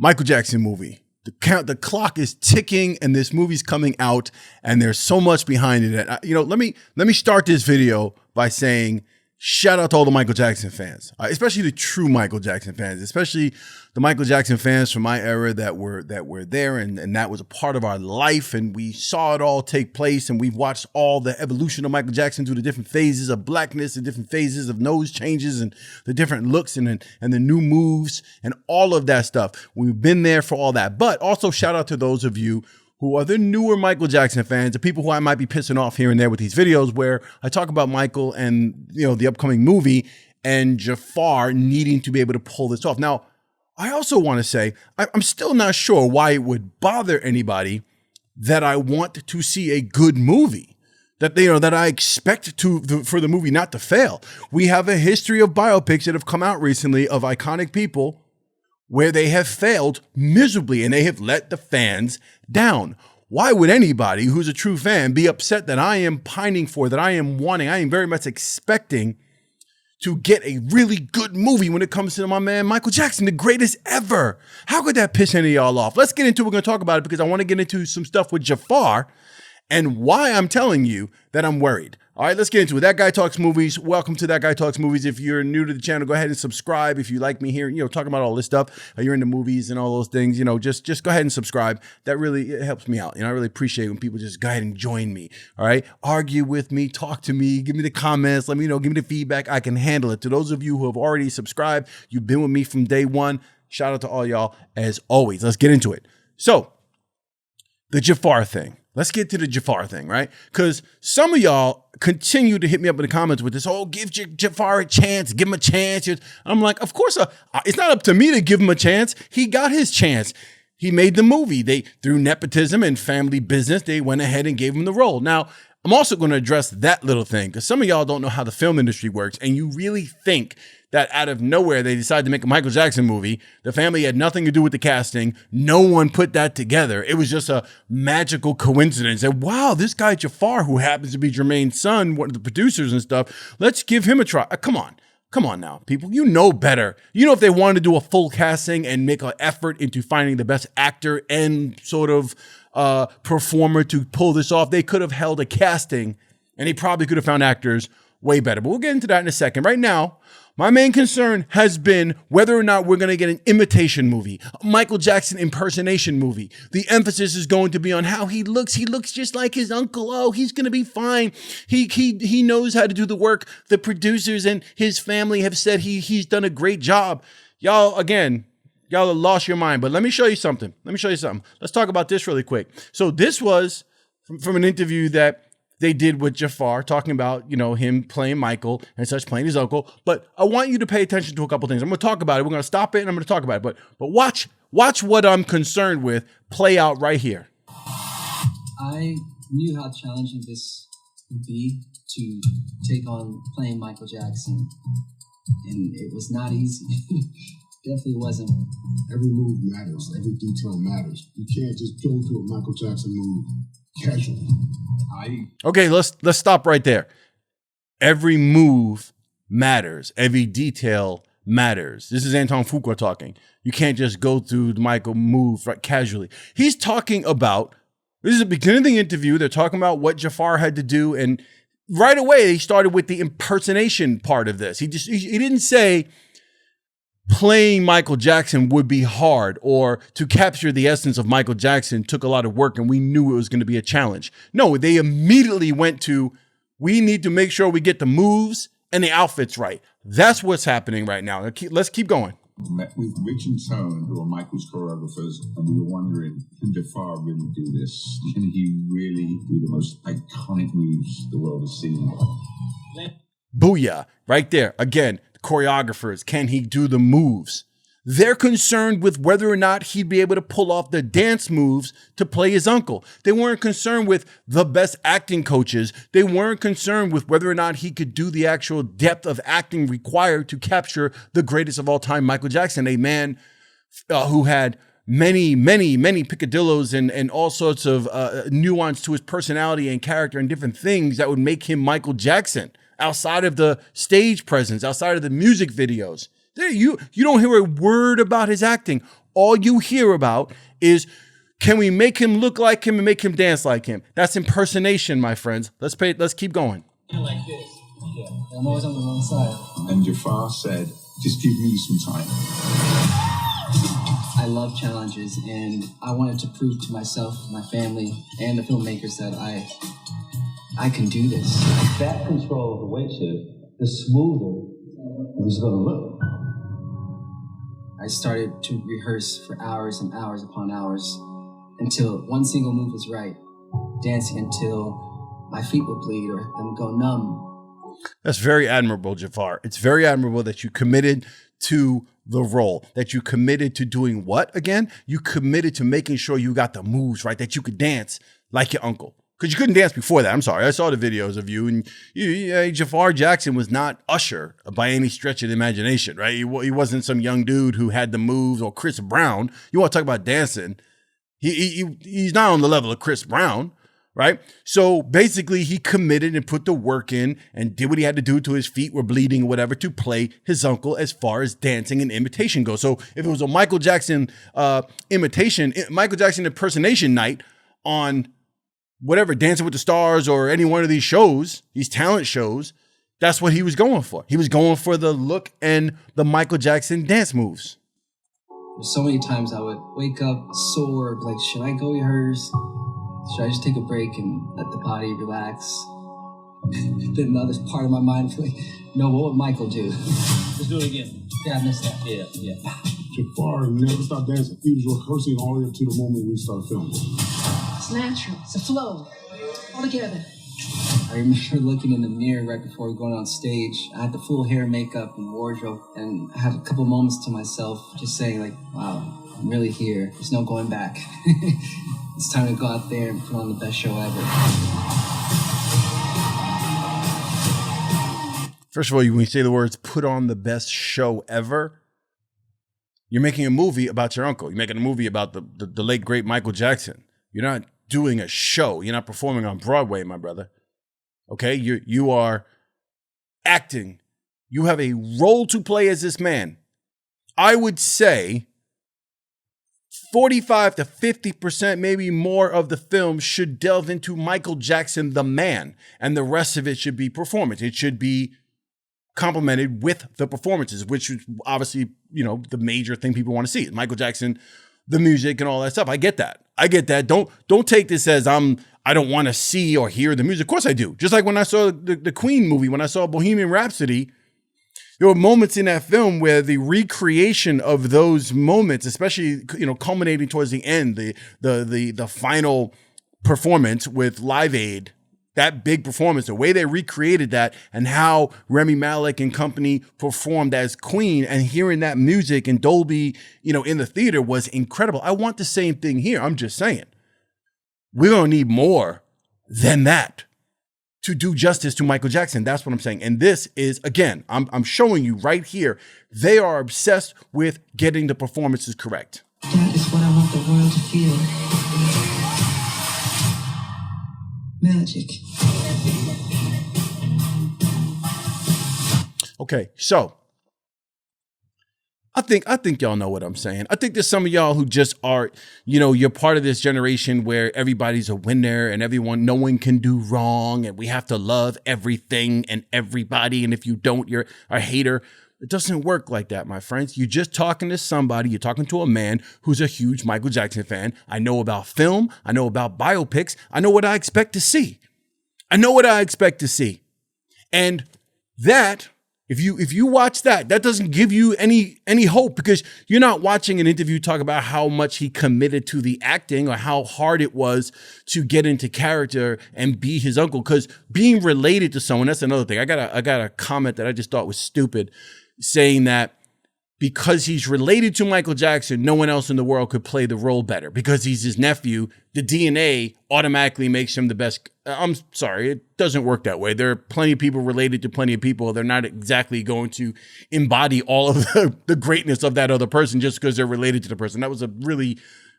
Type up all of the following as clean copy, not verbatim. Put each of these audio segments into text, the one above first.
Michael Jackson movie. The clock is ticking, and this movie's coming out, and there's so much behind it. And, let me start this video by saying, shout out to all the Michael Jackson fans, especially the true Michael Jackson fans, especially the Michael Jackson fans from my era that were there, and that was a part of our life, and we saw it all take place, and we've watched all the evolution of Michael Jackson through the different phases of blackness, the different phases of nose changes, and the different looks, and the new moves, and all of that stuff. We've been there for all that. But also shout out to those of you who are the newer Michael Jackson fans, the people who I might be pissing off here and there with these videos where I talk about Michael and the upcoming movie and Jafaaar needing to be able to pull this off. Now, I also want to say I'm still not sure why it would bother anybody that I want to see a good movie, that that I expect for the movie not to fail. We have a history of biopics that have come out recently of iconic people where they have failed miserably and they have let the fans down. Why would anybody who's a true fan be upset that I am pining for, that I am wanting, I am very much expecting to get a really good movie when it comes to my man Michael Jackson, the greatest ever? How could that piss any of y'all off? Let's get into it. We're going to talk about it because I want to get into some stuff with Jafaaar and why I'm telling you that I'm worried. All right, let's get into it. That Guy Talks Movies. Welcome to That Guy Talks Movies. If you're new to the channel, go ahead and subscribe. If you like me here, talking about all this stuff, you're into movies and all those things, just go ahead and subscribe. That really helps me out. I really appreciate when people just go ahead and join me. All right, argue with me, talk to me, give me the comments, let me know, give me the feedback. I can handle it. To those of you who have already subscribed, you've been with me from day one. Shout out to all y'all as always. Let's get into it. So, the Jafaaar thing. Let's get to the Jafaaar thing, right? Because some of y'all continue to hit me up in the comments with this, give Jafaaar a chance, give him a chance. I'm like, of course, it's not up to me to give him a chance. He got his chance. He made the movie. Through nepotism and family business, they went ahead and gave him the role. Now, I'm also going to address that little thing because some of y'all don't know how the film industry works, and you really think that out of nowhere they decided to make a Michael Jackson movie. The family had nothing to do with the casting. No one put that together. It was just a magical coincidence. And wow, this guy Jafaaar, who happens to be Jermaine's son, one of the producers and stuff, let's give him a try. Come on now, people. You know better. If they wanted to do a full casting and make an effort into finding the best actor and sort of performer to pull this off, they could have held a casting and they probably could have found actors way better. But we'll get into that in a second. Right now, my main concern has been whether or not we're going to get an imitation movie, a Michael Jackson impersonation movie. The emphasis is going to be on how he looks. He looks just like his uncle. Oh, he's going to be fine. He knows how to do the work. The producers and his family have said he's done a great job. Y'all, again, y'all have lost your mind. But let me show you something. Let's talk about this really quick. So this was from an interview that they did with Jafaaar, talking about, him playing Michael and such, playing his uncle. But I want you to pay attention to a couple things. I'm going to talk about it. We're going to stop it and I'm going to talk about it. But watch what I'm concerned with play out right here. I knew how challenging this would be to take on playing Michael Jackson. And it was not easy. Definitely wasn't. Every move matters. Every detail matters. You can't just go into a Michael Jackson move casually. Okay, let's stop right there. Every move matters. Every detail matters. This is Anton Fuqua talking. You can't just go through the Michael move casually. He's talking about, this is the beginning of the interview. They're talking about what Jafaaar had to do. And right away, he started with the impersonation part of this. He didn't say playing Michael Jackson would be hard, or to capture the essence of Michael Jackson took a lot of work and we knew it was going to be a challenge. No, they immediately went to, we need to make sure we get the moves and the outfits right. That's what's happening right now. Let's keep going. Met with Rich and Tone, who are Michael's choreographers, and we were wondering, can Jafaaar really do this? Can he really do the most iconic moves the world has seen? Booyah, right there. Again, choreographers, can he do the moves? They're concerned with whether or not he'd be able to pull off the dance moves to play his uncle. They weren't concerned with the best acting coaches. They weren't concerned with whether or not he could do the actual depth of acting required to capture the greatest of all time, Michael Jackson, a man who had many picadillos and all sorts of nuance to his personality and character and different things that would make him Michael Jackson. Outside of the stage presence, outside of the music videos, you don't hear a word about his acting. all you hear about is, can we make him look like him and make him dance like him? That's impersonation, my friends. Let's keep going. Like this. Yeah, I'm always on the wrong side. And Jafaaar said, just give me some time. I love challenges, and I wanted to prove to myself, my family, and the filmmakers that I can do this. That control of the weight shift, the smoother it was going to look. I started to rehearse for hours and hours upon hours until one single move was right, dancing until my feet would bleed or them go numb. That's very admirable, Jafaaar. It's very admirable that you committed to the role, that you committed to doing what again? You committed to making sure you got the moves right, that you could dance like your uncle. Because you couldn't dance before that. I'm sorry. I saw the videos of you, and Jafaaar Jackson was not Usher by any stretch of the imagination, right? He wasn't some young dude who had the moves, or Chris Brown. You want to talk about dancing? He's not on the level of Chris Brown, right? So basically, he committed and put the work in and did what he had to do till his feet were bleeding or whatever to play his uncle as far as dancing and imitation goes. So if it was a Michael Jackson Michael Jackson impersonation night on whatever, Dancing with the Stars or any one of these shows, these talent shows, that's what he was going for. He was going for the look and the Michael Jackson dance moves. There's so many times I would wake up sore, like, should I go rehearse? Should I just take a break and let the body relax? Then the other part of my mind was like, no, what would Michael do? Let's do it again. Yeah, I missed that. Yeah. Jafaaar never stopped dancing. He was rehearsing all the way up to the moment we started filming. It's natural. It's a flow. All together. I remember looking in the mirror right before going on stage. I had the full hair, makeup, and wardrobe, and I had a couple moments to myself just saying, like, wow, I'm really here. There's no going back. It's time to go out there and put on the best show ever. First of all, when you say the words "put on the best show ever," you're making a movie about your uncle. You're making a movie about the late, great Michael Jackson. You're not doing a show. You're not performing on Broadway, my brother. Okay? You are acting. You have a role to play as this man. I would say 45 to 50%, maybe more of the film should delve into Michael Jackson, the man, and the rest of it should be performance. It should be complemented with the performances, which is obviously, the major thing people want to see. Michael Jackson, the music and all that stuff. I get that. Don't take this as I don't want to see or hear the music. Of course I do. Just like when I saw the Queen movie, when I saw Bohemian Rhapsody, there were moments in that film where the recreation of those moments, especially, culminating towards the end, the final performance with Live Aid, that big performance, the way they recreated that and how Rami Malek and company performed as Queen, and hearing that music and Dolby, in the theater was incredible. I want the same thing here. I'm just saying, we're going to need more than that to do justice to Michael Jackson. That's what I'm saying. And this is, again, I'm showing you right here, they are obsessed with getting the performances correct. That is what I want the world to feel. Magic. Okay, so I think y'all know what I'm saying. I think there's some of y'all who just are, you're part of this generation where everybody's a winner and no one can do wrong, and we have to love everything and everybody, and if you don't, you're a hater. It doesn't work like that, my friends. You're just talking to somebody. You're talking to a man who's a huge Michael Jackson fan. I know about film. I know about biopics. I know what I expect to see. And that, if you watch that doesn't give you any hope, because you're not watching an interview talk about how much he committed to the acting or how hard it was to get into character and be his uncle. Because being related to someone, that's another thing. I got a comment that I just thought was stupid, saying that because he's related to Michael Jackson, no one else in the world could play the role better. Because he's his nephew, the DNA automatically makes him the best. I'm sorry, it doesn't work that way. There are plenty of people related to plenty of people. They're not exactly going to embody all of the greatness of that other person just because they're related to the person. That was a really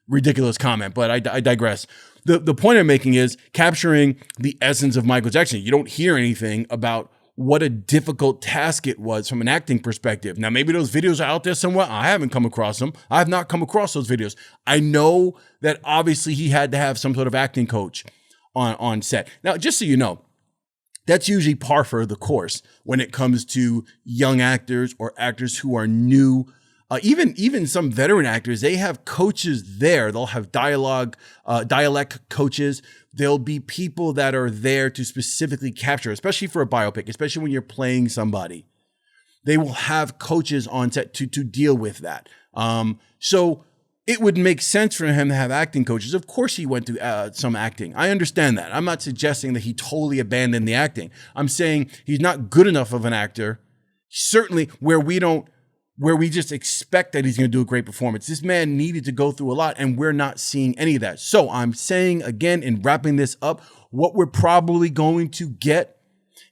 ridiculous comment, but I digress. The point I'm making is capturing the essence of Michael Jackson. You don't hear anything about what a difficult task it was from an acting perspective. Now, maybe those videos are out there somewhere. I haven't come across them. I have not come across those videos. I know that obviously he had to have some sort of acting coach on set. Now, just so you know, that's usually par for the course when it comes to young actors or actors who are new. Even some veteran actors, they have coaches there. They'll have dialect coaches. There'll be people that are there to specifically capture, especially for a biopic, especially when you're playing somebody. They will have coaches on set to deal with that. So it would make sense for him to have acting coaches. Of course, he went through some acting. I understand that. I'm not suggesting that he totally abandoned the acting. I'm saying he's not good enough of an actor, certainly where we just expect that he's going to do a great performance. This man needed to go through a lot, and we're not seeing any of that. So I'm saying again, in wrapping this up, what we're probably going to get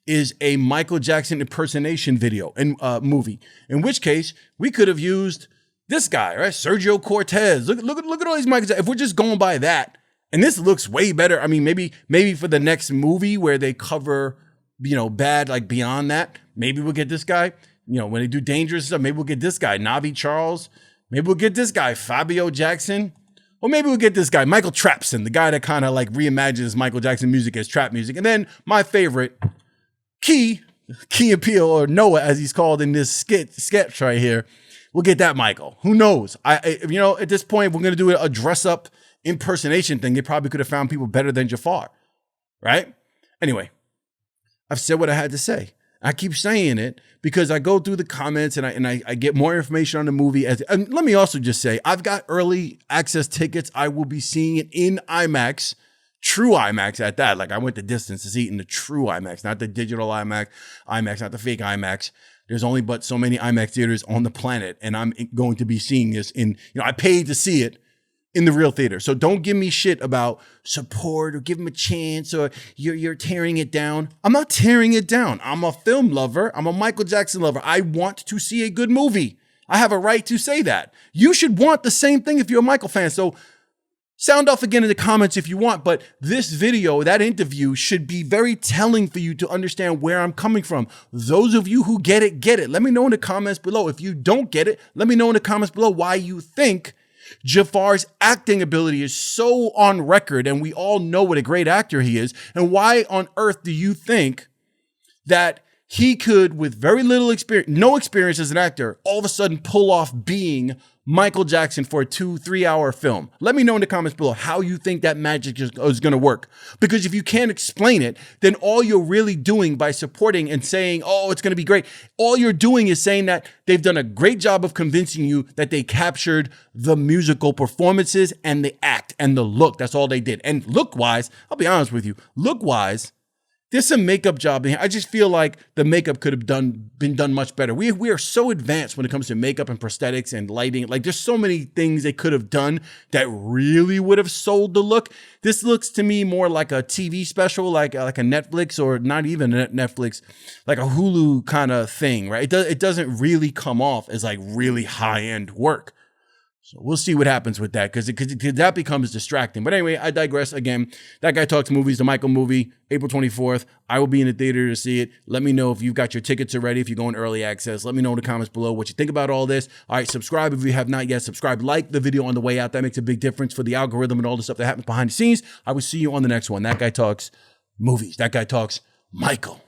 is a Michael Jackson impersonation video and movie, in which case we could have used this guy, right? Sergio Cortez. Look at all these Michael Jackson. If we're just going by that, and this looks way better. I mean, maybe for the next movie where they cover, bad, like beyond that, maybe we'll get this guy. When they do dangerous stuff, maybe we'll get this guy, Navi Charles. Maybe we'll get this guy, Fabio Jackson. Or maybe we'll get this guy, Michael Trapson, the guy that kind of like reimagines Michael Jackson music as trap music. And then my favorite, Key and Peele, or Noah, as he's called in this sketch right here. We'll get that Michael. Who knows? At this point, we're going to do a dress up impersonation thing. They probably could have found people better than Jafaaar, right? Anyway, I've said what I had to say. I keep saying it because I go through the comments and I get more information on the movie. And let me also just say, I've got early access tickets. I will be seeing it in IMAX, true IMAX at that. Like I went the distance to see it in the true IMAX, not the digital IMAX, not the fake IMAX. There's only but so many IMAX theaters on the planet. And I'm going to be seeing this I paid to see it in the real theater. So don't give me shit about support or give him a chance or you're tearing it down. I'm not tearing it down. I'm a film lover. I'm a Michael Jackson lover. I want to see a good movie. I have a right to say that. You should want the same thing if you're a Michael fan. So sound off again in the comments if you want, but this video, that interview should be very telling for you to understand where I'm coming from. Those of you who get it, get it. Let me know in the comments below. If you don't get it, let me know in the comments below why you think Jaffaar's acting ability is so on record, and we all know what a great actor he is. And why on earth do you think that he could, with very little experience, no experience as an actor, all of a sudden pull off being Michael Jackson for a 2-3 hour film? Let me know in the comments below how you think that magic is going to work. Because if you can't explain it, then all you're really doing by supporting and saying, oh, it's going to be great, all you're doing is saying that they've done a great job of convincing you that they captured the musical performances and the act and the look. That's all they did. And look-wise, I'll be honest with you, look-wise, there's some makeup job in here. I just feel like the makeup could have been done much better. We are so advanced when it comes to makeup and prosthetics and lighting. Like there's so many things they could have done that really would have sold the look. This looks to me more like a TV special, like a Netflix, or not even a Netflix, like a Hulu kind of thing, right? It doesn't really come off as like really high-end work. So we'll see what happens with that because that becomes distracting. But anyway, I digress again. That Guy Talks Movies, the Michael movie, April 24th. I will be in the theater to see it. Let me know if you've got your tickets already, if you're going early access. Let me know in the comments below what you think about all this. All right, subscribe if you have not yet. Subscribe, like the video on the way out. That makes a big difference for the algorithm and all the stuff that happens behind the scenes. I will see you on the next one. That Guy Talks Movies. That Guy Talks Michael.